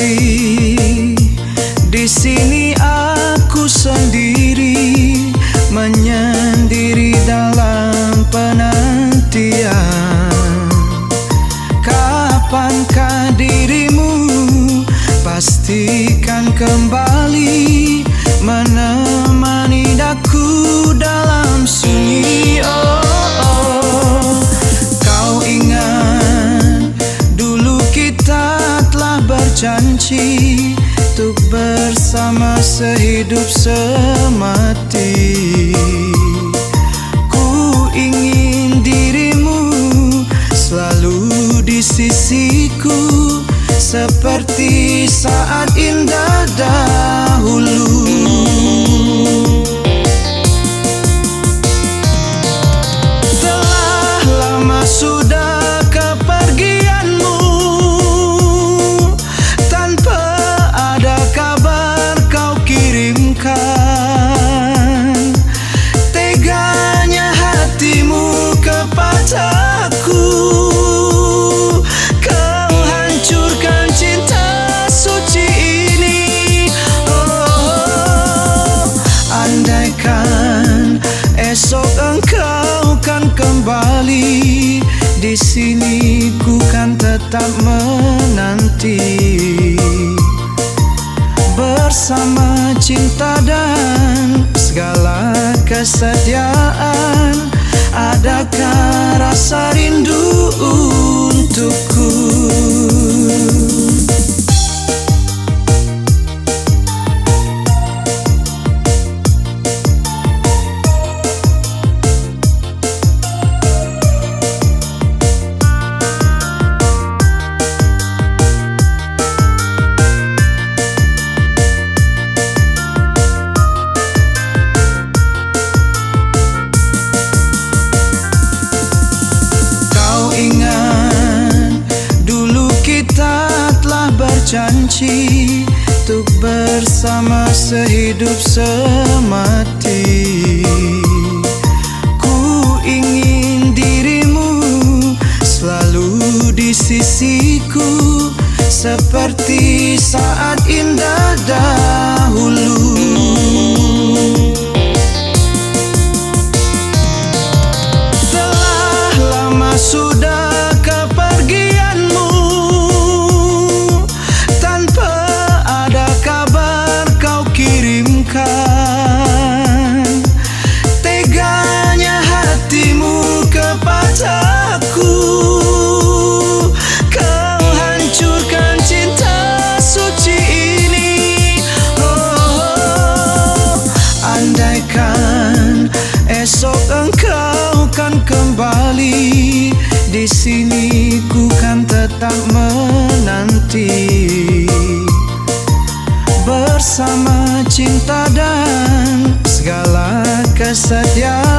hati. Di sini aku sendiri, menyendiri dalam penantian. Kapankah dirimu pastikan kembali menemani daku dalam sunyi? Kau ingat dulu kita telah berjanji untuk bersama sehidup semati. Ku ingin dirimu selalu di sisiku, seperti saat indah dahulu. Telah lama sudah kepergianmu, tanpa ada kabar kau kirimkan. Teganya hatimu kepadaku, kau hancurkan cinta suci ini. Andaikan esok engkau kan kembali, di sini ku kan tetap menanti. Bersama cinta dan segala kesetiaan, adakah rasa rindu untukku? Janji untuk bersama sehidup semati. Ku ingin dirimu selalu di sisiku, seperti saat indah dahulu. Telah lama sudah teganya hatimu kepadaku, kau hancurkan cinta suci ini. Andaikan esok engkau kan kembali, di sini ku kan tetap menanti. Bersama cinta dan segala kesetiaan,